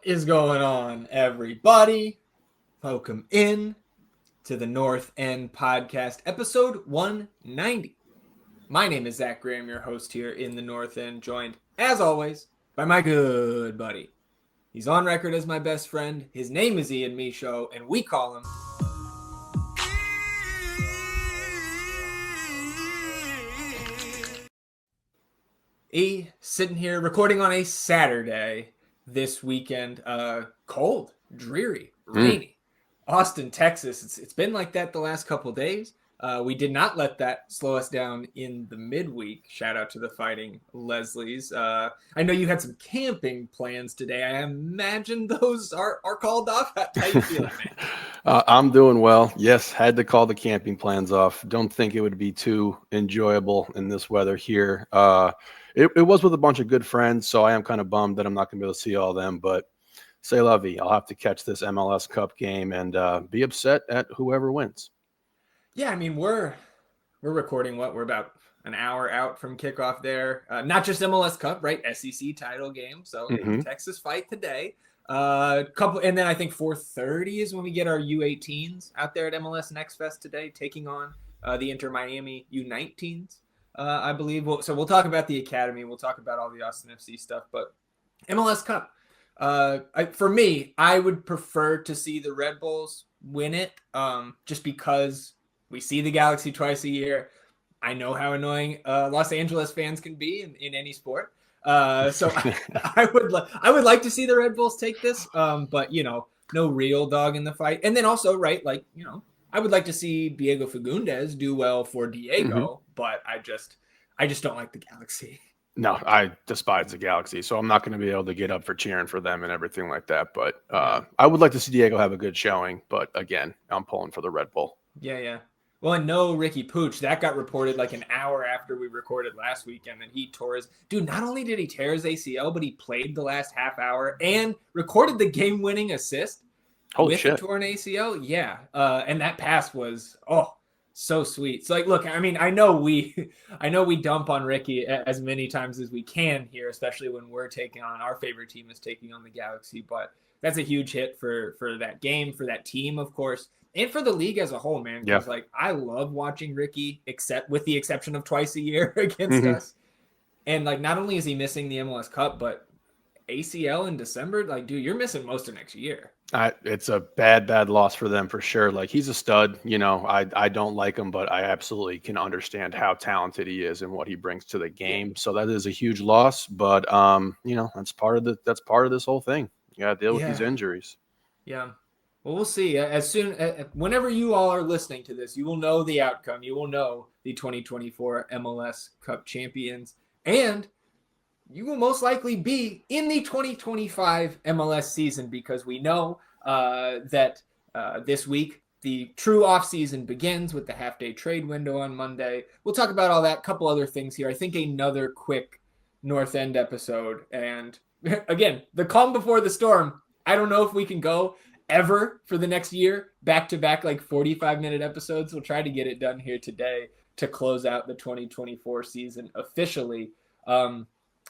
Is going on, everybody? Welcome in to the North End Podcast, episode 190. My name is Zach Graham, your host here in the North End, joined, as always, by my good buddy. He's on record as my best friend. His name is Ian Michaud, and we call him... sitting here recording on a Saturday this weekend. Cold, dreary, rainy. Austin, Texas. It's been like that the last couple days. We did not let that slow us down in the midweek. Shout out to the Fighting Leslies. I know you had some camping plans today. I imagine those are called off. How you feeling, man? I'm doing well. Yes, had to call the camping plans off. Don't think it would be too enjoyable in this weather here. It was with a bunch of good friends, so I am kind of bummed that I'm not going to be able to see all of them, but c'est la vie. I'll have to catch this MLS Cup game and be upset at whoever wins. Yeah, I mean, we're recording we're about an hour out from kickoff there. Not just MLS Cup, right? SEC title game. So Texas fight today. And then I think 4:30 is when we get our U18s out there at MLS Next Fest today, taking on the Inter Miami U19s. I believe. So we'll talk about the academy. We'll talk about all the Austin FC stuff. But MLS Cup, for me, I would prefer to see the Red Bulls win it, just because we see the Galaxy twice a year. I know how annoying Los Angeles fans can be in any sport. So I would like to see the Red Bulls take this, but no real dog in the fight. And then also, right, I would like to see Diego Fagundes do well for Diego, but I just don't like the Galaxy. No, I despise the Galaxy, so I'm not going to be able to get up for cheering for them and everything like that. But I would like to see Diego have a good showing. But again, I'm pulling for the Red Bull. Yeah. Well, and no Ricky Pooch. That got reported like an hour after we recorded last weekend, and he tore his... Dude, not only did he tear his ACL, but he played the last half hour and recorded the game-winning assist. Holy shit. The torn ACL, yeah. And that pass was so sweet. So look, I mean, I know we dump on Ricky as many times as we can here, especially when we're taking on our favorite team is taking on the Galaxy. But that's a huge hit for that game, for that team, of course, and for the league as a whole, man. Because I love watching Ricky, except with the exception of twice a year against us. And not only is he missing the MLS Cup, but ACL in December, dude, you're missing most of next year. It's a bad loss for them for sure. He's a stud, I don't like him, but I absolutely can understand how talented he is and what he brings to the game. So that is a huge loss, but that's part of this whole thing. You got to deal with these injuries. Yeah. Well, we'll see. Whenever you all are listening to this, you will know the outcome. You will know the 2024 MLS Cup champions, and you will most likely be in the 2025 MLS season, because we know that this week the true offseason begins with the half-day trade window on Monday. We'll talk about all that, couple other things here. I think another quick North End episode. And again, the calm before the storm. I don't know if we can go ever for the next year, back-to-back 45-minute episodes. We'll try to get it done here today to close out the 2024 season officially.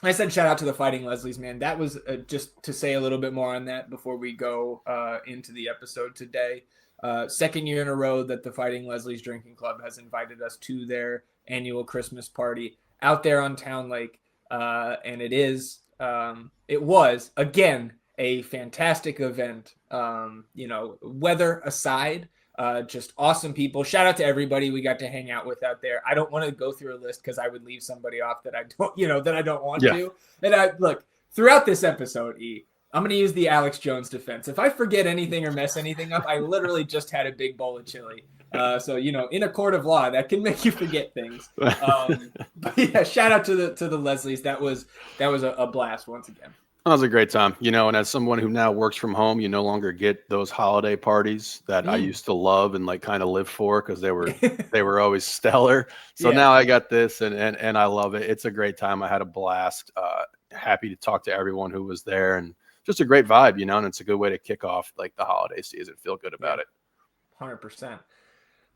I said shout out to the Fighting Leslies, man. That was just to say a little bit more on that before we go into the episode today. Second year in a row that the Fighting Leslies Drinking Club has invited us to their annual Christmas party out there on Town Lake. And it was, again, a fantastic event. Weather aside, just awesome people. Shout out to everybody we got to hang out with out there. I don't want to go through a list because I would leave somebody off that I don't want to. And look, throughout this episode, I'm going to use the Alex Jones defense. If I forget anything or mess anything up, I literally just had a big bowl of chili. So in a court of law, that can make you forget things. But yeah, shout out to the Leslies. That was a blast once again. That was a great time, and as someone who now works from home, you no longer get those holiday parties that I used to love and kind of live for, because they were always stellar. So now I got this and I love it. It's a great time. I had a blast. Happy to talk to everyone who was there, and just a great vibe, and it's a good way to kick off the holiday season. Feel good about it. 100%.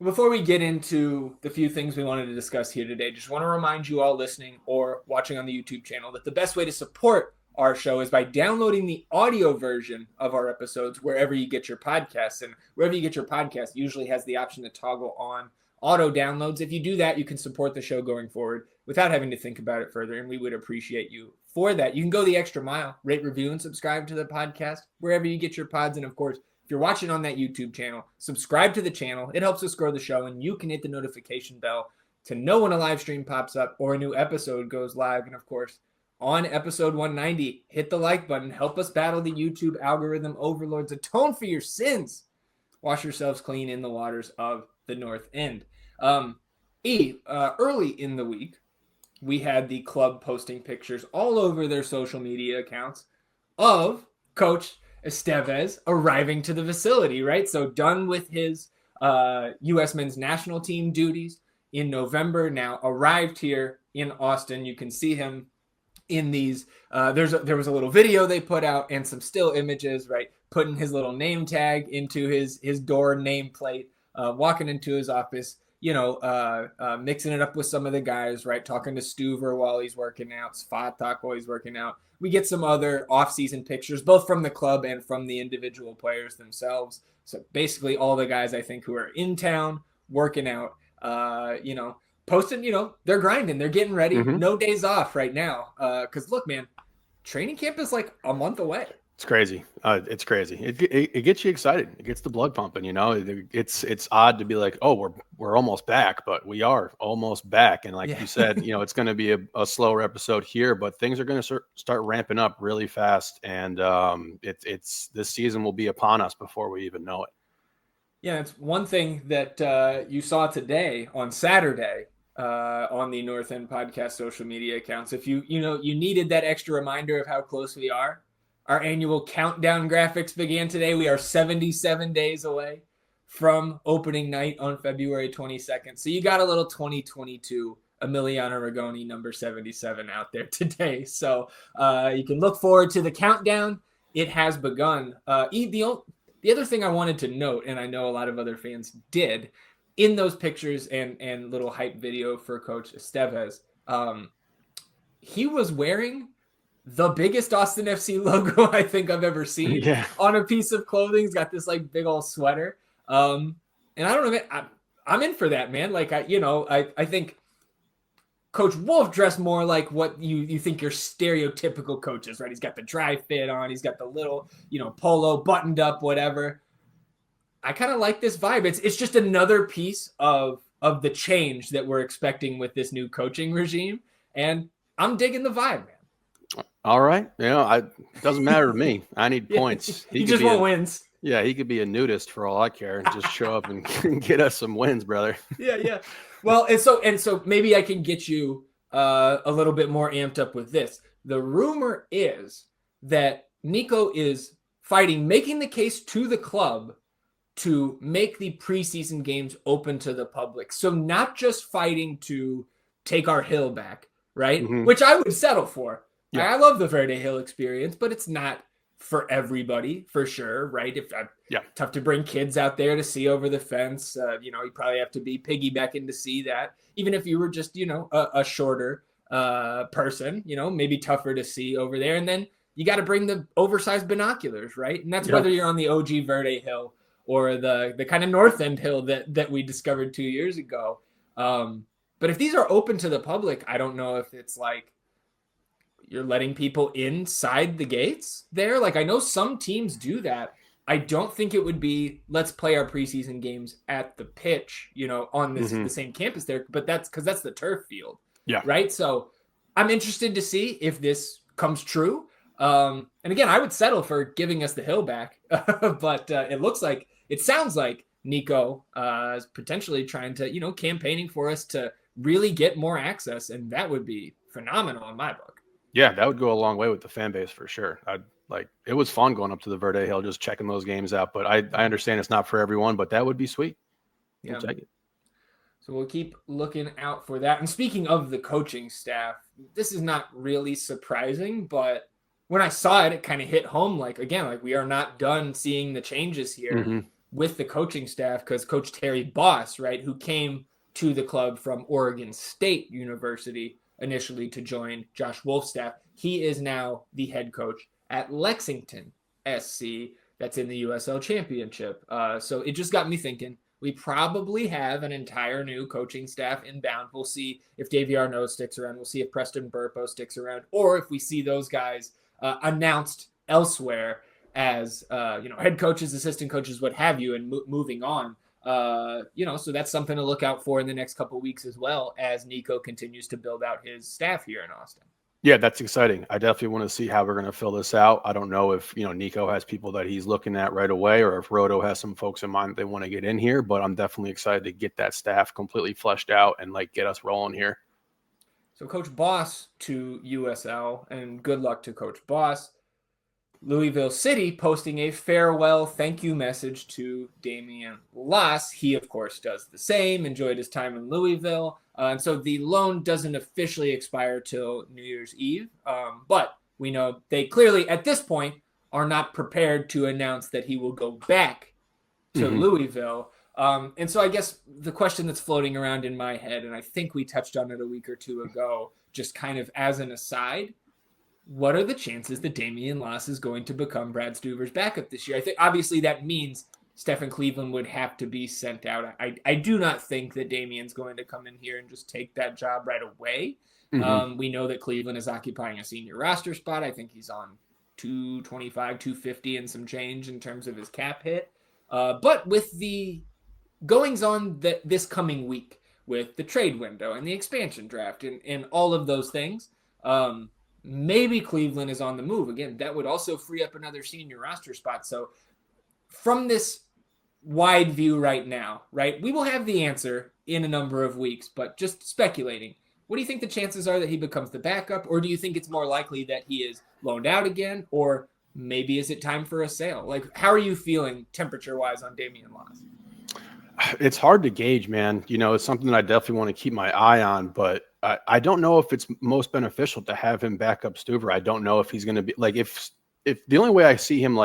Before we get into the few things we wanted to discuss here today, just want to remind you all listening or watching on the YouTube channel that the best way to support our show is by downloading the audio version of our episodes wherever you get your podcasts. And wherever you get your podcast usually has the option to toggle on auto downloads. If you do that, you can support the show going forward without having to think about it further. And we would appreciate you for that. You can go the extra mile, rate, review, and subscribe to the podcast wherever you get your pods. And of course, if you're watching on that YouTube channel, subscribe to the channel. It helps us grow the show, and you can hit the notification bell to know when a live stream pops up or a new episode goes live. And of course, on episode 190, hit the like button. Help us battle the YouTube algorithm overlords. Atone for your sins. Wash yourselves clean in the waters of the North End. Early in the week, we had the club posting pictures all over their social media accounts of Coach Estévez arriving to the facility, right? So done with his U.S. men's national team duties in November, now arrived here in Austin. You can see him in these. There was a little video they put out and some still images, right? Putting his little name tag into his door nameplate, walking into his office, mixing it up with some of the guys, right? Talking to Stuver while he's working out, Svatak while he's working out. We get some other off-season pictures, both from the club and from the individual players themselves. So basically all the guys, I think, who are in town working out, posting, they're grinding, they're getting ready. Mm-hmm. No days off right now. Because look, man, training camp is like a month away. It's crazy. It's crazy. It gets you excited. It gets the blood pumping. It's odd to be like, oh, we're almost back, but we are almost back. And like you said, it's going to be a slower episode here, but things are going to start ramping up really fast. And it's this season will be upon us before we even know it. Yeah, it's one thing that you saw today on Saturday on the North End Podcast social media accounts. If you needed that extra reminder of how close we are. Our annual countdown graphics began today. We are 77 days away from opening night on February 22nd. So you got a little 2022 Emiliano Rigoni number 77 out there today. So you can look forward to the countdown. It has begun. The other thing I wanted to note, and I know a lot of other fans did, in those pictures and little hype video for Coach Estévez, he was wearing the biggest Austin FC logo I think I've ever seen on a piece of clothing. He's got this like big old sweater. And I don't know, man, I'm in for that, man. Like, I think Coach Wolf dressed more like what you think your stereotypical coaches, right? He's got the dry fit on. He's got the little, polo buttoned up, whatever. I kind of like this vibe. It's just another piece of the change that we're expecting with this new coaching regime. And I'm digging the vibe, man. All right. It doesn't matter to me. I need points. He just want wins. Yeah, he could be a nudist for all I care and just show up and get us some wins, brother. Yeah. Well, and so maybe I can get you a little bit more amped up with this. The rumor is that Nico is making the case to the club to make the preseason games open to the public. So not just fighting to take our hill back, right? Mm-hmm. Which I would settle for. Yeah. I love the Verde Hill experience, but it's not for everybody, for sure, right? Tough to bring kids out there to see over the fence. You probably have to be piggybacking to see that. Even if you were just, a shorter person, maybe tougher to see over there. And then you got to bring the oversized binoculars, right? And that's whether you're on the OG Verde Hill or the kind of North End Hill that we discovered 2 years ago. But if these are open to the public, I don't know if it's like, you're letting people inside the gates there. Like, I know some teams do that. I don't think it would be, let's play our preseason games at the pitch, on the same campus there, but that's because that's the turf field. Yeah. Right. So I'm interested to see if this comes true. And again, I would settle for giving us the hill back, but it sounds like Nico is potentially trying to, campaigning for us to really get more access. And that would be phenomenal in my book. Yeah, that would go a long way with the fan base for sure. It was fun going up to the Verde Hill, just checking those games out. But I understand it's not for everyone, but that would be sweet. We'll take it. So we'll keep looking out for that. And speaking of the coaching staff, this is not really surprising, but when I saw it, it kind of hit home. Like we are not done seeing the changes here with the coaching staff, because Coach Terry Boss, right, who came to the club from Oregon State University, initially to join Josh Wolf's staff. He is now the head coach at Lexington SC. That's in the USL Championship. So it just got me thinking, we probably have an entire new coaching staff inbound. We'll see if Davey Arnaud sticks around. We'll see if Preston Burpo sticks around, or if we see those guys announced elsewhere as head coaches, assistant coaches, what have you, and moving on. So that's something to look out for in the next couple of weeks as well, as Nico continues to build out his staff here in Austin. Yeah, that's exciting. I definitely want to see how we're going to fill this out. I don't know if, Nico has people that he's looking at right away, or if Roto has some folks in mind that they want to get in here, but I'm definitely excited to get that staff completely fleshed out and get us rolling here. So Coach Boss to USL, and good luck to Coach Boss. Louisville City posting a farewell thank you message to Damian Las. He, of course, does the same, enjoyed his time in Louisville. And so the loan doesn't officially expire till New Year's Eve. But we know they clearly, at this point, are not prepared to announce that he will go back to Louisville. And so I guess the question that's floating around in my head, and I think we touched on it a week or two ago, just kind of as an aside, what are the chances that Damian Las is going to become Brad Stuver's backup this year? I think obviously that means Stephen Cleveland would have to be sent out. I do not think that Damian's going to come in here and just take that job right away. We know that Cleveland is occupying a senior roster spot. I think he's on 225, 250 and some change in terms of his cap hit. But with the goings on this coming week with the trade window and the expansion draft and all of those things, maybe Cleveland is on the move. Again, that would also free up another senior roster spot. So from this wide view right now, right, we will have the answer in a number of weeks, but just speculating, what do you think the chances are that he becomes the backup? Or do you think it's more likely that he is loaned out again? Or maybe is it time for a sale? How are you feeling temperature-wise on Damian Las? It's hard to gauge, man. It's something that I definitely want to keep my eye on, but I don't know if it's most beneficial to have him back up Stuver. I don't know if he's going to be if the only way I see him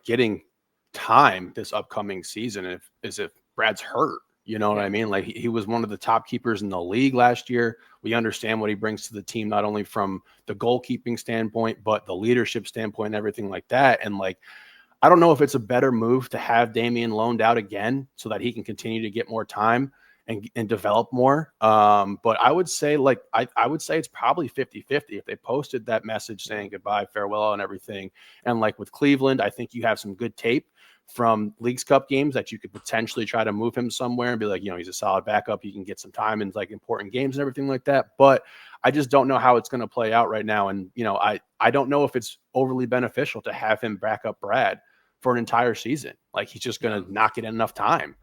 getting time this upcoming season is if Brad's hurt. You know what I mean? He was one of the top keepers in the league last year. We understand what he brings to the team, not only from the goalkeeping standpoint, but the leadership standpoint and everything like that. And I don't know if it's a better move to have Damian loaned out again so that he can continue to get more time and develop more. But I would say I would say it's probably 50-50 if they posted that message saying goodbye, farewell and everything. And with Cleveland, I think you have some good tape from Leagues Cup games that you could potentially try to move him somewhere and be he's a solid backup. You can get some time in important games and everything like that. But I just don't know how it's going to play out right now. And, I don't know if it's overly beneficial to have him back up Brad for an entire season. He's just going to not get enough time.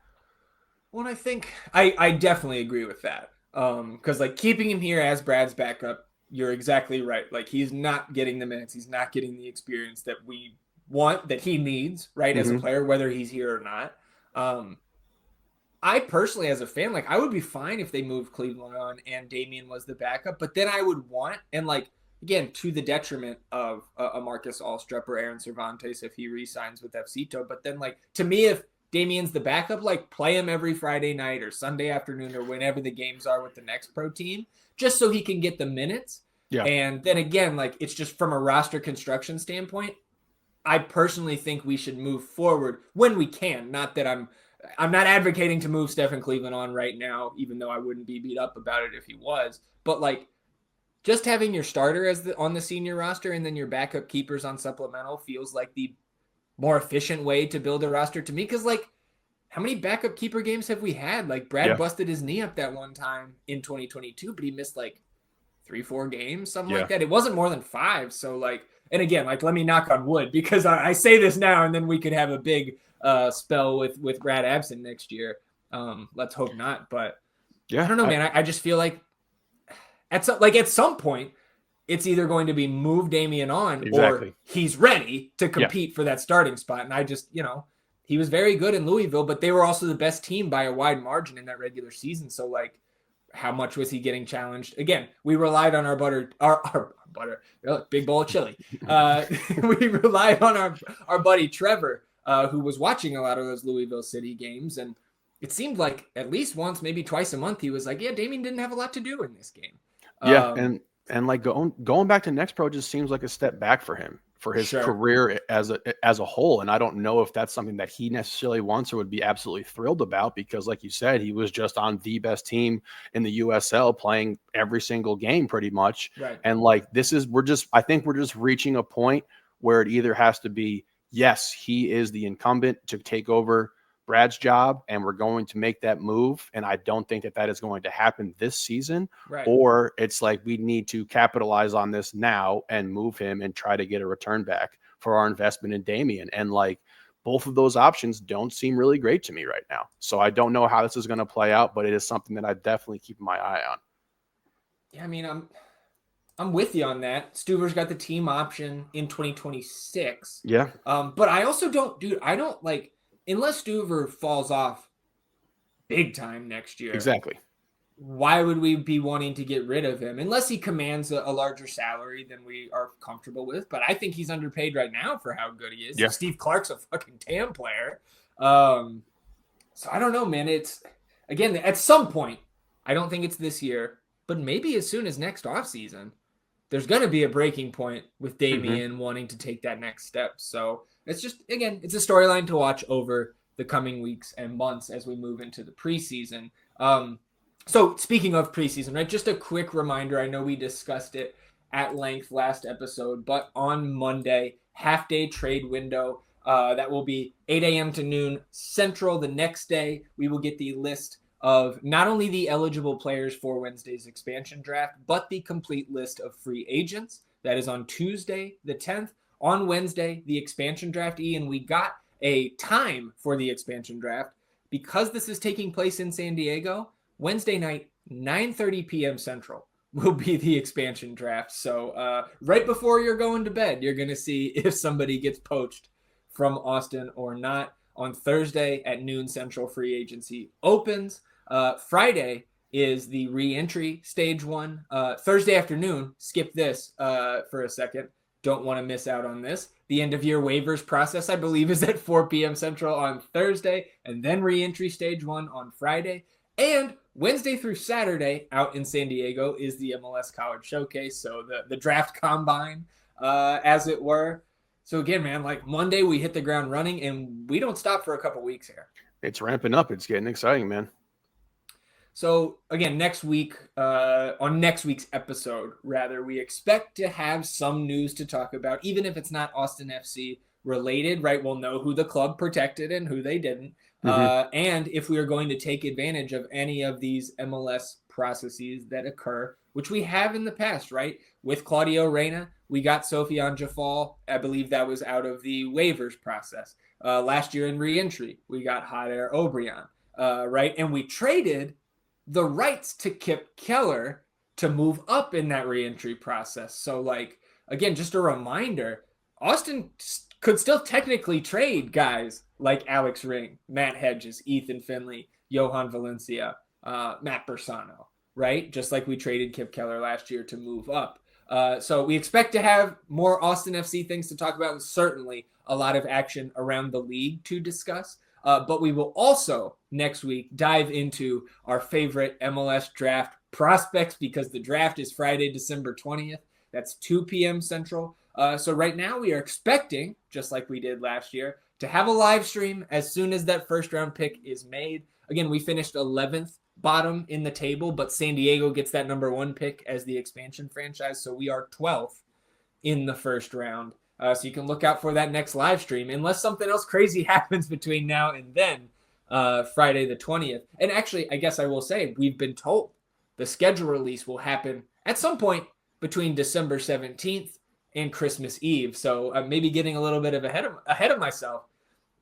Well, I think I definitely agree with that. Because keeping him here as Brad's backup, you're exactly right. He's not getting the minutes. He's not getting the experience that we want, that he needs, right, as a player, whether he's here or not. I personally, as a fan, I would be fine if they moved Cleveland on and Damian was the backup, but then I would want, and again, to the detriment of a Marcus Alstrup or Aaron Cervantes if he re-signs with FCito, but then to me, if Damian's the backup, play him every Friday night or Sunday afternoon or whenever the games are with the next pro team, just so he can get the minutes. Yeah. And then again, it's just from a roster construction standpoint, I personally think we should move forward when we can. Not that I'm not advocating to move Stephen Cleveland on right now, even though I wouldn't be beat up about it if he was. But just having your starter on the senior roster and then your backup keepers on supplemental feels like the more efficient way to build a roster to me. Because how many backup keeper games have we had? Brad busted his knee up that one time in 2022, but he missed 3-4 games, something like that. It wasn't more than 5. So and again, let me knock on wood, because I say this now and then we could have a big spell with Brad absent next year. Let's hope not. But I don't know, man. I just feel at some point, it's either going to be move Damian on or he's ready to compete for that starting spot. And I just, he was very good in Louisville, but they were also the best team by a wide margin in that regular season. So how much was he getting challenged? Again, we relied on our big bowl of chili. We relied on our buddy Trevor, who was watching a lot of those Louisville City games. And it seemed at least once, maybe twice a month, he was Damian didn't have a lot to do in this game. Yeah, and like going back to Next Pro just seems like a step back for him, for his career as a whole. And I don't know if that's something that he necessarily wants or would be absolutely thrilled about, because like you said, he was just on the best team in the USL, playing every single game pretty much. Right. And like I think we're just reaching a point where it either has to be, yes, he is the incumbent to take over Brad's job, and we're going to make that move. And I don't think that is going to happen this season. Right. Or it's like we need to capitalize on this now and move him and try to get a return back for our investment in Damian. And like both of those options don't seem really great to me right now. So I don't know how this is going to play out, but it is something that I definitely keep my eye on. Yeah, I mean, I'm with you on that. Stuver's got the team option in 2026. Yeah. But I also I don't like, unless Stuver falls off big time next year. Exactly. Why would we be wanting to get rid of him? Unless he commands a larger salary than we are comfortable with. But I think he's underpaid right now for how good he is. Yeah. Steve Clark's a fucking TAM player. So I don't know, man. It's, again, at some point, I don't think it's this year, but maybe as soon as next offseason, there's going to be a breaking point with Damian wanting to take that next step. So it's just, again, it's a storyline to watch over the coming weeks and months as we move into the preseason. So speaking of preseason, right, just a quick reminder. I know we discussed it at length last episode, but on Monday, half-day trade window, that will be 8 a.m. to noon Central. The next day, we will get the list of not only the eligible players for Wednesday's expansion draft, but the complete list of free agents. That is on Tuesday, the 10th. On Wednesday, the expansion draft, Ian, we got a time for the expansion draft. Because this is taking place in San Diego, Wednesday night, 9:30 p.m. Central will be the expansion draft. So right before you're going to bed, you're going to see if somebody gets poached from Austin or not. On Thursday at noon Central, free agency opens. Friday is the re-entry stage one. Thursday afternoon, skip this for a second. Don't want to miss out on this. The end of year waivers process, I believe, is at 4 p.m. Central on Thursday, and then re-entry stage one on Friday. And Wednesday through Saturday out in San Diego is the MLS College Showcase. So the draft combine, as it were. So again, man, like Monday we hit the ground running, and we don't stop for a couple weeks here. It's ramping up. It's getting exciting, man. So again, next week, on next week's episode, rather, we expect to have some news to talk about, even if it's not Austin FC related, right? We'll know who the club protected and who they didn't. And if we are going to take advantage of any of these MLS processes that occur, which we have in the past, right? With Claudio Reyna, we got Sofiane Jafal. I believe that was out of the waivers process. Last year in re-entry, we got Jader Obrian, right? And we traded the rights to Kip Keller to move up in that re-entry process. So, like, again, just a reminder, Austin could still technically trade guys like Alex Ring, Matt Hedges, Ethan Finley, Johan Valencia, Matt Bersano, right? Just like we traded Kip Keller last year to move up. So we expect to have more Austin FC things to talk about, and certainly a lot of action around the league to discuss. But we will also next week dive into our favorite MLS draft prospects, because the draft is Friday, December 20th. That's 2 p.m. Central. So right now we are expecting, just like we did last year, to have a live stream as soon as that first round pick is made. Again, we finished 11th bottom in the table, but San Diego gets that number 1 pick as the expansion franchise. So we are 12th in the first round. So you can look out for that next live stream, unless something else crazy happens between now and then, Friday the 20th. And actually, I guess I will say, we've been told the schedule release will happen at some point between December 17th and Christmas Eve. So maybe getting a little bit of ahead of myself.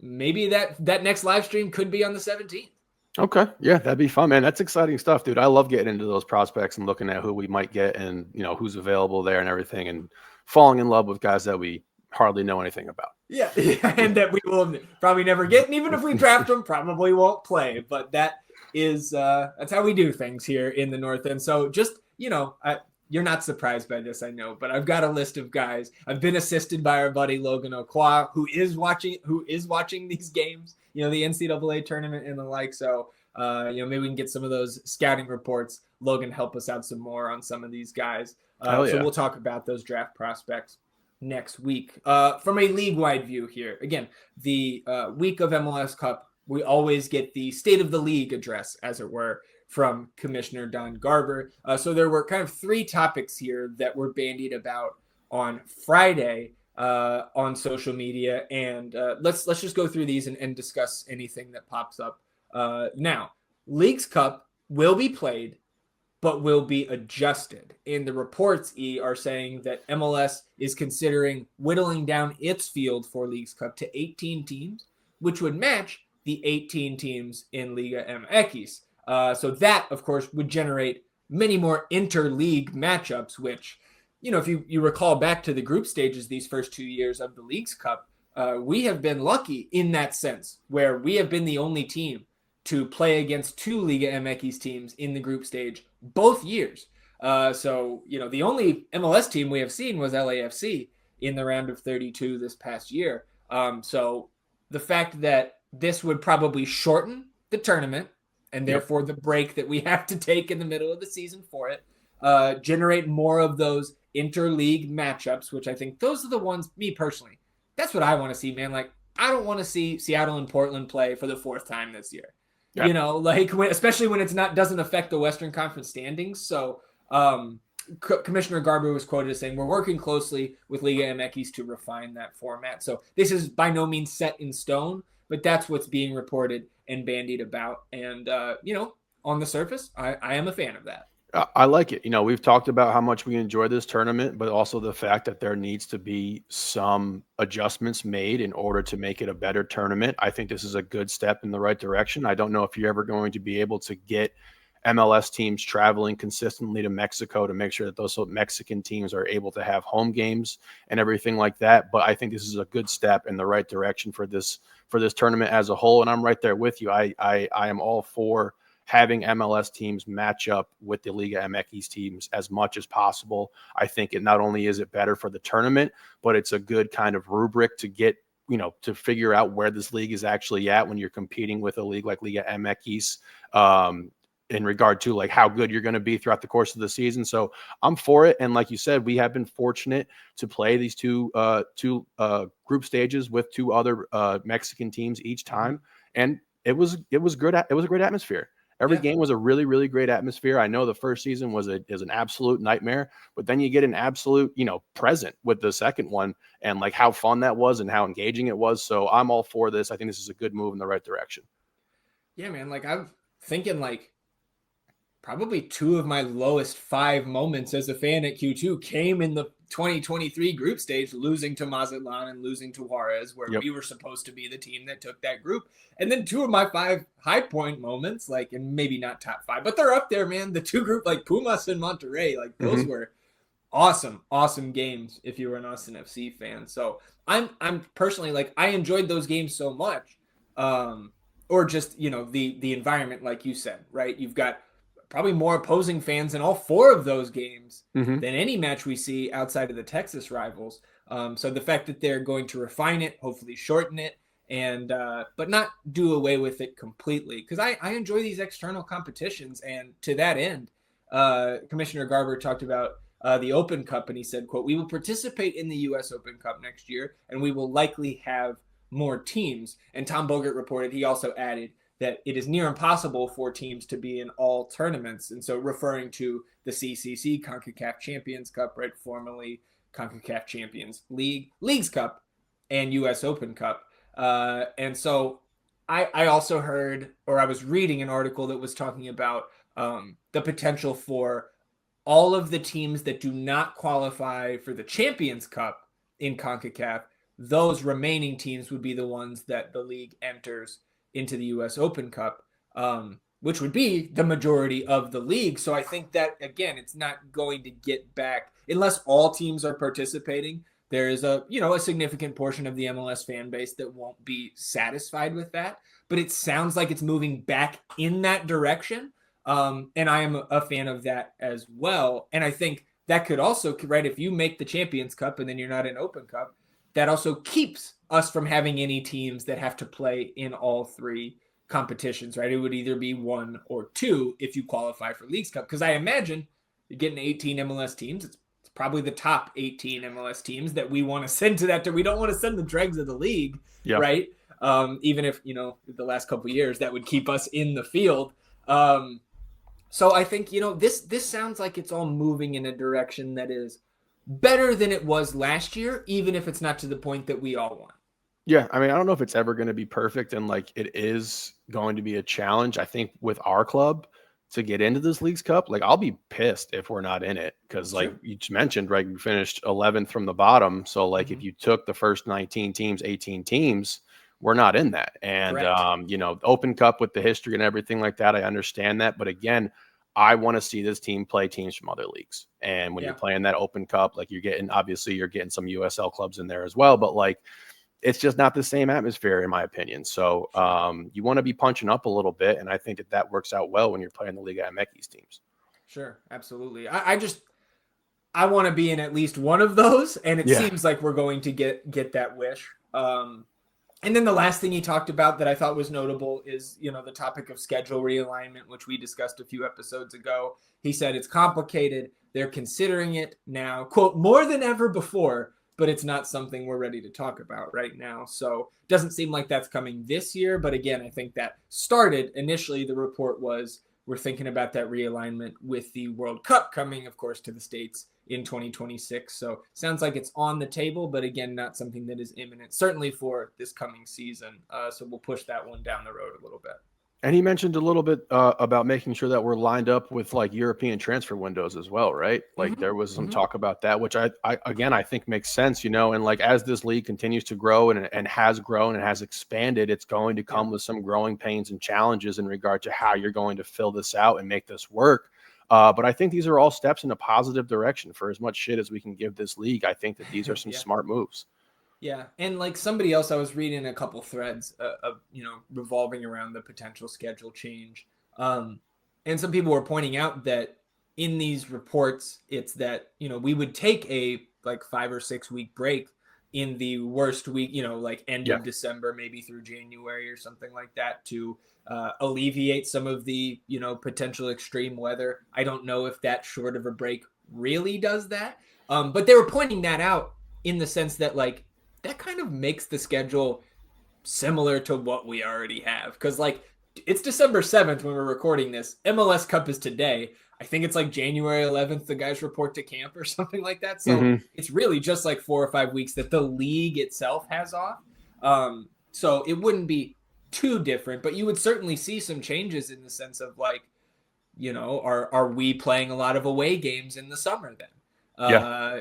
Maybe that next live stream could be on the 17th. Okay. Yeah, that'd be fun, man. That's exciting stuff, dude. I love getting into those prospects and looking at who we might get and, you know, who's available there and everything, and falling in love with guys that we hardly know anything about. Yeah. And that we will probably never get. And even if we draft them, probably won't play. But that is, that's how we do things here in the North End. So just, you know, you're not surprised by this, I know, but I've got a list of guys. I've been assisted by our buddy Logan Okwa, who is watching these games, you know, the NCAA tournament and the like. So Maybe we can get some of those scouting reports. Logan, help us out some more on some of these guys. Yeah. So we'll talk about those draft prospects next week. From a league-wide view here, again, the week of MLS Cup, we always get the State of the League address, as it were, from Commissioner Don Garber. So there were kind of 3 topics here that were bandied about on Friday on social media, and let's just go through these and discuss anything that pops up. Now, Leagues Cup will be played, but will be adjusted. And the reports, are saying that MLS is considering whittling down its field for Leagues Cup to 18 teams, which would match the 18 teams in Liga MX. So that, of course, would generate many more interleague matchups, which, if you recall back to the group stages these first 2 years of the Leagues Cup, we have been lucky in that sense, where we have been the only team to play against 2 Liga MX teams in the group stage both years. So the only MLS team we have seen was LAFC in the round of 32 this past year. So the fact that this would probably shorten the tournament, and therefore the break that we have to take in the middle of the season for it, generate more of those interleague matchups, which I think those are the ones, me personally, that's what I want to see, man. Like, I don't want to see Seattle and Portland play for the 4th time this year. Yep. Especially when it's doesn't affect the Western Conference standings. So Commissioner Garber was quoted as saying, we're working closely with Liga MX to refine that format. So this is by no means set in stone, but that's what's being reported and bandied about. And, on the surface, I am a fan of that. I like it. We've talked about how much we enjoy this tournament, but also the fact that there needs to be some adjustments made in order to make it a better tournament. I think this is a good step in the right direction. I don't know if you're ever going to be able to get MLS teams traveling consistently to Mexico to make sure that those Mexican teams are able to have home games and everything like that. But I think this is a good step in the right direction for this tournament as a whole. And I'm right there with you. I am all for having MLS teams match up with the Liga MX teams as much as possible. I think it not only is it better for the tournament, but it's a good kind of rubric to get, to figure out where this league is actually at when you're competing with a league like Liga MX, in regard to like how good you're going to be throughout the course of the season. So I'm for it. And like you said, we have been fortunate to play these two group stages with 2 other Mexican teams each time. And it was good. It was a great atmosphere. Every game was a really, really great atmosphere. I know the first season is an absolute nightmare, but then you get an absolute, present with the second one, and like how fun that was and how engaging it was. So I'm all for this. I think this is a good move in the right direction. Yeah, man. Like, I'm thinking probably 2 of my lowest 5 moments as a fan at Q2 came in the 2023 group stage, losing to Mazatlan and losing to Juarez, where we were supposed to be the team that took that group. And then 2 of my 5 high point moments, and maybe not top 5, but they're up there, man. The 2 group, Pumas and Monterrey, those were awesome games if you were an Austin FC fan. So I'm personally, I enjoyed those games so much. Or just, the environment, like you said, right? You've got probably more opposing fans in all 4 of those games than any match we see outside of the Texas rivals. So the fact that they're going to refine it, hopefully shorten it, and but not do away with it completely. Because I enjoy these external competitions. And to that end, Commissioner Garber talked about the Open Cup, and he said, quote, "We will participate in the U.S. Open Cup next year, and we will likely have more teams." And Tom Bogert reported, he also added, that it is near impossible for teams to be in all tournaments. And so referring to the CCC, CONCACAF Champions Cup, right, formerly CONCACAF Champions League, Leagues Cup, and U.S. Open Cup. And so I also heard, or I was reading an article that was talking about the potential for all of the teams that do not qualify for the Champions Cup in CONCACAF, those remaining teams would be the ones that the league enters into the U.S. Open Cup, which would be the majority of the league. So I think that, again, it's not going to get back unless all teams are participating. There is a significant portion of the MLS fan base that won't be satisfied with that, but it sounds like it's moving back in that direction. And I am a fan of that as well. And I think that could also, right, if you make the Champions Cup and then you're not in Open Cup, that also keeps us from having any teams that have to play in all 3 competitions, right? It would either be 1 or 2 if you qualify for Leagues Cup. Because I imagine you're getting 18 MLS teams. It's probably the top 18 MLS teams that we want to send to that. We don't want to send the dregs of the league, right? Even if, the last couple of years that would keep us in the field. So I think, this sounds like it's all moving in a direction that is better than it was last year, even if it's not to the point that we all want. Yeah, I mean, I don't know if it's ever going to be perfect, and like it is going to be a challenge. I think with our club to get into this Leagues Cup, like I'll be pissed if we're not in it because, like you just mentioned, right, we finished 11th from the bottom. So, like, if you took the first 19 teams, 18 teams, we're not in that. And Open Cup with the history and everything like that, I understand that, but again, I want to see this team play teams from other leagues. And when you're playing that Open Cup, like you're getting some USL clubs in there as well, but like it's just not the same atmosphere in my opinion. So you want to be punching up a little bit. And I think that works out well when you're playing the Liga MX teams. Sure. Absolutely. I want to be in at least one of those. And it seems like we're going to get that wish. And then the last thing he talked about that I thought was notable is, the topic of schedule realignment, which we discussed a few episodes ago. He said it's complicated. They're considering it now, quote, more than ever before, but it's not something we're ready to talk about right now. So it doesn't seem like that's coming this year. But again, I think that started initially. The report was we're thinking about that realignment with the World Cup coming, of course, to the States in 2026. So sounds like it's on the table, but again, not something that is imminent, certainly for this coming season. So we'll push that one down the road a little bit. And he mentioned a little bit about making sure that we're lined up with like European transfer windows as well, right? Like there was some talk about that, which I think makes sense, and like as this league continues to grow and has grown and has expanded, it's going to come with some growing pains and challenges in regard to how you're going to fill this out and make this work. But I think these are all steps in a positive direction for as much shit as we can give this league. I think that these are some smart moves. Yeah. And like somebody else, I was reading a couple threads of, revolving around the potential schedule change. And some people were pointing out that in these reports, it's that, we would take a like 5 or 6 week break in the worst week, like end of December, maybe through January or something like that to alleviate some of the, potential extreme weather. I don't know if that short of a break really does that. But they were pointing that out in the sense that like, that kind of makes the schedule similar to what we already have. Because, like, it's December 7th when we're recording this. MLS Cup is today. I think it's like January 11th, the guys report to camp or something like that. So it's really just like 4 or 5 weeks that the league itself has off. So it wouldn't be too different, but you would certainly see some changes in the sense of like, are we playing a lot of away games in the summer then?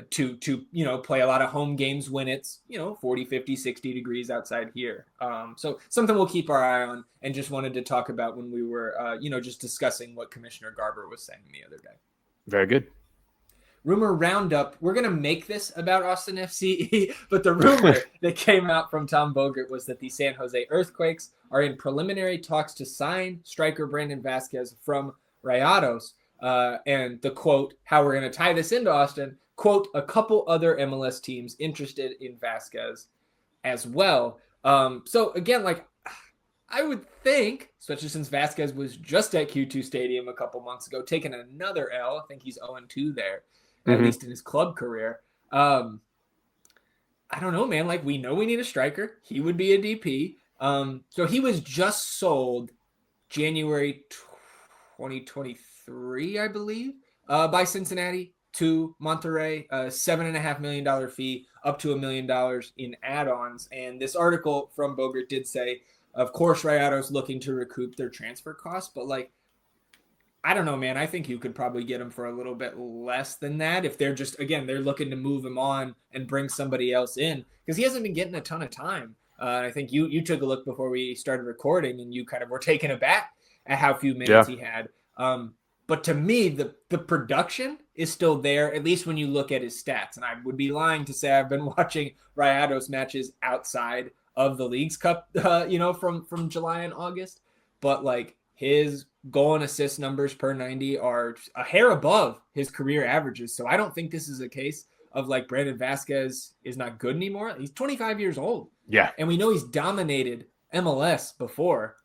To play a lot of home games when it's 40, 50, 60 degrees outside here. So something we'll keep our eye on, and just wanted to talk about when we were just discussing what Commissioner Garber was saying the other day. Very good. Rumor roundup. We're gonna make this about Austin FC, but the rumor that came out from Tom Bogert was that the San Jose Earthquakes are in preliminary talks to sign striker Brandon Vazquez from Rayados. And the quote, how we're going to tie this into Austin, quote, a couple other MLS teams interested in Vazquez as well. So again, like I would think, especially since Vazquez was just at Q2 Stadium a couple months ago, taking another L. I think he's 0-2 there, at least in his club career. I don't know, man. Like we know we need a striker. He would be a DP. So he was just sold January 2023, I believe, by Cincinnati to Monterrey, $7.5 million fee, up to $1 million in add-ons. And this article from Bogert did say, of course, Rayados looking to recoup their transfer costs, but like, I don't know, man. I think you could probably get him for a little bit less than that if they're just, again, they're looking to move him on and bring somebody else in because he hasn't been getting a ton of time. I think you took a look before we started recording and you kind of were taken aback at how few minutes he had. But to me, the production is still there, at least when you look at his stats. And I would be lying to say I've been watching Rayados matches outside of the Leagues Cup, from July and August. But like his goal and assist numbers per 90 are a hair above his career averages. So I don't think this is a case of like Brandon Vazquez is not good anymore. He's 25 years old. Yeah. And we know he's dominated MLS before.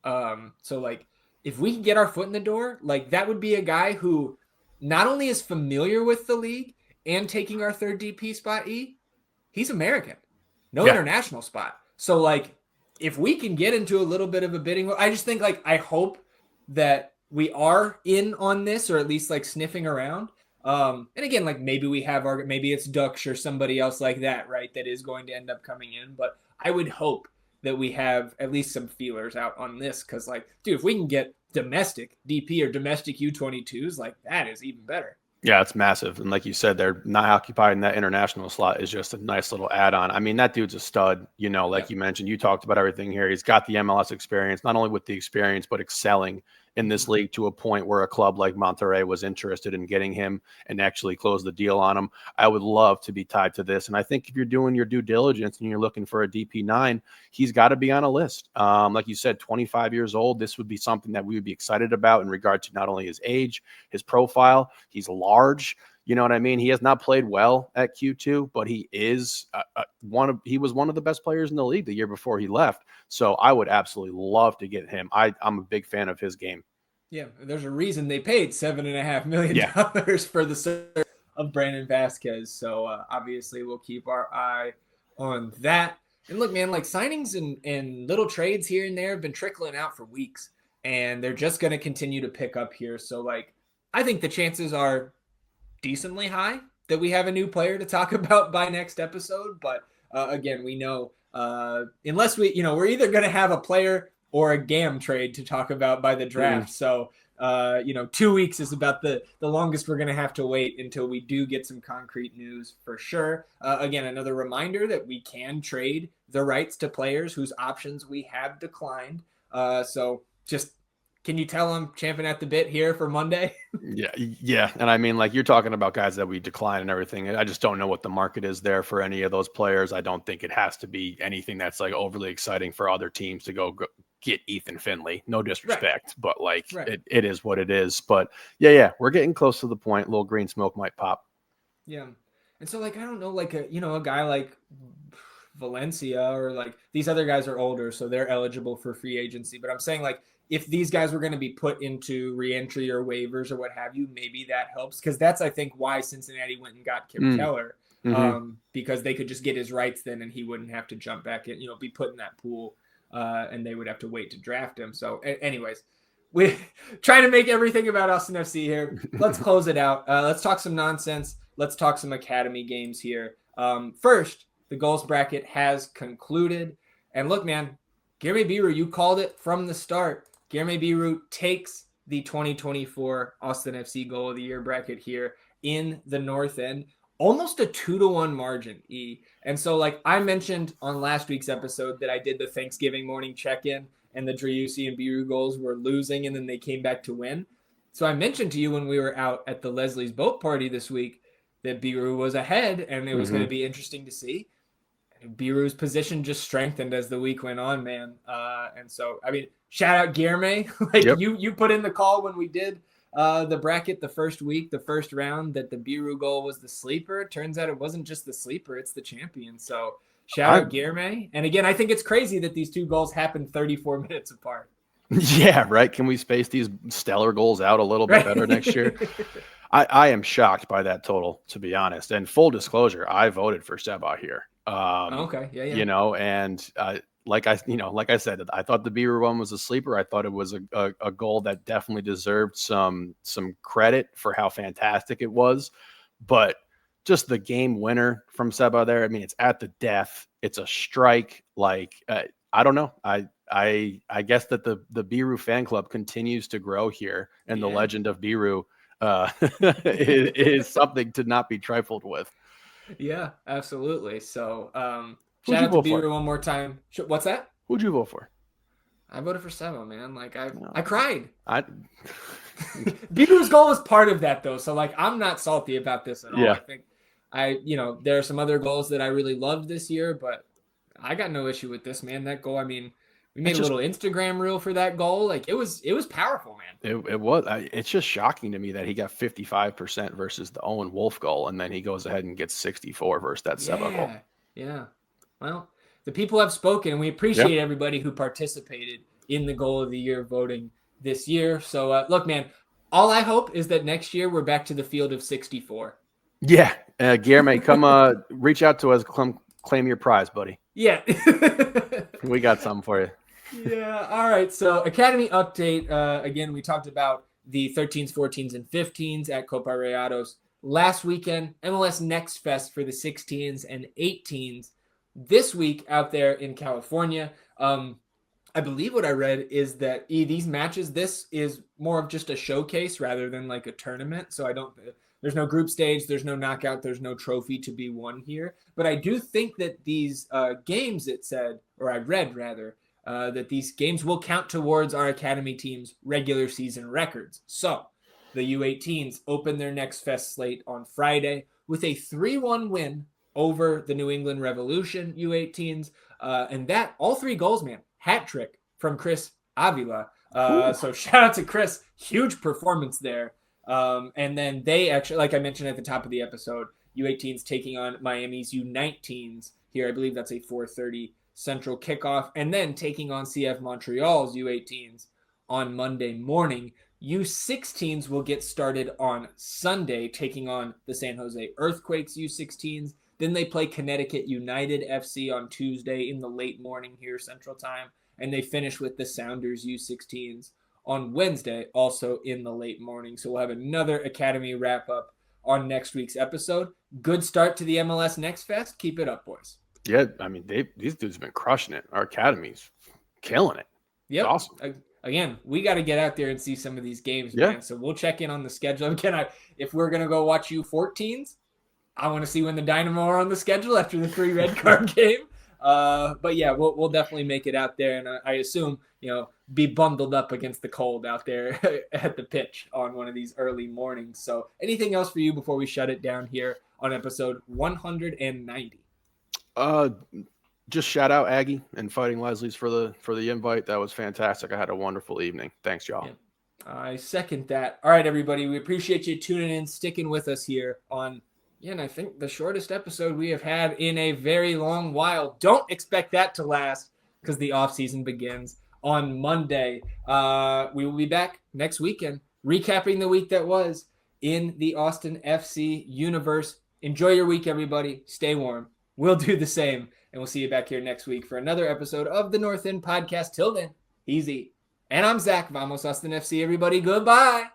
So like if we can get our foot in the door, like that would be a guy who not only is familiar with the league and taking our third DP spot, he's American, no international spot. So like if we can get into a little bit of a bidding, I just think like I hope that we are in on this, or at least like sniffing around. And again, like maybe it's Dux or somebody else like that, right? That is going to end up coming in. But I would hope that we have at least some feelers out on this. Cause like, dude, if we can get domestic DP or domestic U22s, like that is even better. Yeah, it's massive. And like you said, they're not occupying that international slot is just a nice little add-on. I mean, that dude's a stud, you know, like you mentioned, you talked about everything here. He's got the MLS experience, not only with the experience, but excelling in this league to a point where a club like Monterrey was interested in getting him and actually close the deal on him. I would love to be tied to this. And I think if you're doing your due diligence and you're looking for a DP9, he's got to be on a list. Like you said, 25 years old, this would be something that we would be excited about in regard to not only his age, his profile. He's large. You know what I mean? He has not played well at Q2, but he is he was one of the best players in the league the year before he left. So I would absolutely love to get him. I'm a big fan of his game. Yeah, there's a reason they paid $7.5 million for the service of Brandon Vazquez. So obviously we'll keep our eye on that. And look, man, like signings and little trades here and there have been trickling out for weeks, and they're just going to continue to pick up here. So like, I think the chances are decently high that we have a new player to talk about by next episode. But again, we know unless we're either going to have a player or a GAM trade to talk about by the draft. So, 2 weeks is about the longest we're going to have to wait until we do get some concrete news for sure. Again, another reminder that we can trade the rights to players whose options we have declined. So just, can you tell I'm champing at the bit here for Monday? Yeah. And I mean, like you're talking about guys that we decline and everything. I just don't know what the market is there for any of those players. I don't think it has to be anything that's like overly exciting for other teams to go get Ethan Finley. No disrespect, but like it is what it is. But yeah, we're getting close to the point. A little green smoke might pop. Yeah. And so like, I don't know, like a guy like Valencia or like these other guys are older, so they're eligible for free agency. But I'm saying like, if these guys were going to be put into reentry or waivers or what have you, maybe that helps. Because that's, I think, why Cincinnati went and got Kip Keller. Because they could just get his rights then and he wouldn't have to jump back in, be put in that pool and they would have to wait to draft him. So anyways, we're trying to make everything about Austin FC here. Let's close it out. Let's talk some nonsense. Let's talk some academy games here. First, the goals bracket has concluded. And look, man, Guilherme Biru, you called it from the start. Guilherme Biru takes the 2024 Austin FC Goal of the Year bracket here in the North End. Almost a 2-1 margin, E. And so, like I mentioned on last week's episode that I did the Thanksgiving morning check-in and the Driussi and Biru goals were losing and then they came back to win. So I mentioned to you when we were out at the Leslie's boat party this week that Biru was ahead and it was going to be interesting to see. Biru's position just strengthened as the week went on, man. And so, I mean, shout out Guilherme. You put in the call when we did the bracket the first week, the first round, that the Biru goal was the sleeper. It turns out it wasn't just the sleeper, it's the champion. So shout out Guilherme. And again, I think it's crazy that these two goals happened 34 minutes apart. Yeah, right. Can we space these stellar goals out a little bit better next year? I am shocked by that total, to be honest. And full disclosure, I voted for Seba here. Okay. Yeah. And like I said, I thought the Biru one was a sleeper. I thought it was a goal that definitely deserved some credit for how fantastic it was. But just the game winner from Seba there, I mean, it's at the death. It's a strike. Like, I don't know. I guess that the Biru fan club continues to grow here, and the legend of Biru is something to not be trifled with. Yeah, absolutely. So, shout out to Biru one more time. What's that? Who'd you vote for? I voted for Seba, man. Like I cried. Biru's goal was part of that though. So like, I'm not salty about this at all. I think there are some other goals that I really loved this year, but I got no issue with this, man. That goal, I mean, we made a little Instagram reel for that goal. Like it was powerful, man. It was. It's just shocking to me that he got 55% versus the Owen Wolf goal, and then he goes ahead and gets 64 versus that Seba goal. Yeah. Well, the people have spoken, and we appreciate everybody who participated in the goal of the year voting this year. So look, man, all I hope is that next year we're back to the field of 64. Yeah. Guillermo, come reach out to us. Claim your prize, buddy. Yeah. We got something for you. Yeah. All right. So Academy update. Again, we talked about the 13s, 14s, and 15s at Copa Rayados last weekend. MLS Next Fest for the 16s and 18s this week out there in California. I believe what I read is that these matches, this is more of just a showcase rather than like a tournament. So there's no group stage, there's no knockout, there's no trophy to be won here. But I do think that these games, it said, or I read rather, that these games will count towards our academy team's regular season records. So the U18s open their Next Fest slate on Friday with a 3-1 win over the New England Revolution U18s. And that, all 3 goals, man, hat trick from Chris Avila. So shout out to Chris. Huge performance there. And then they actually, like I mentioned at the top of the episode, U18s taking on Miami's U19s here. I believe that's a 4:30 Central kickoff. And then taking on CF Montreal's U18s on Monday morning. U16s will get started on Sunday, taking on the San Jose Earthquakes U16s. Then they play Connecticut United FC on Tuesday in the late morning here, Central Time. And they finish with the Sounders U16s on Wednesday, also in the late morning. So we'll have another Academy wrap-up on next week's episode. Good start to the MLS Next Fest. Keep it up, boys. Yeah, I mean, these dudes have been crushing it. Our Academy's killing it. Yep. It's awesome. Again, we got to get out there and see some of these games, man. So we'll check in on the schedule. Again, if we're going to go watch U14s, I want to see when the Dynamo are on the schedule after the 3 red card game. But yeah, we'll definitely make it out there. And I assume, be bundled up against the cold out there at the pitch on one of these early mornings. So anything else for you before we shut it down here on episode 190? Just shout out Aggie and Fighting Leslie's for the invite. That was fantastic. I had a wonderful evening. Thanks, y'all. Yeah, I second that. All right, everybody. We appreciate you tuning in, sticking with us here on, and I think the shortest episode we have had in a very long while. Don't expect that to last because the off season begins on Monday. We will be back next weekend, recapping the week that was in the Austin FC universe. Enjoy your week, everybody. Stay warm. We'll do the same. And we'll see you back here next week for another episode of the North End Podcast. Till then, easy. And I'm Zach. Vamos Austin FC, everybody. Goodbye.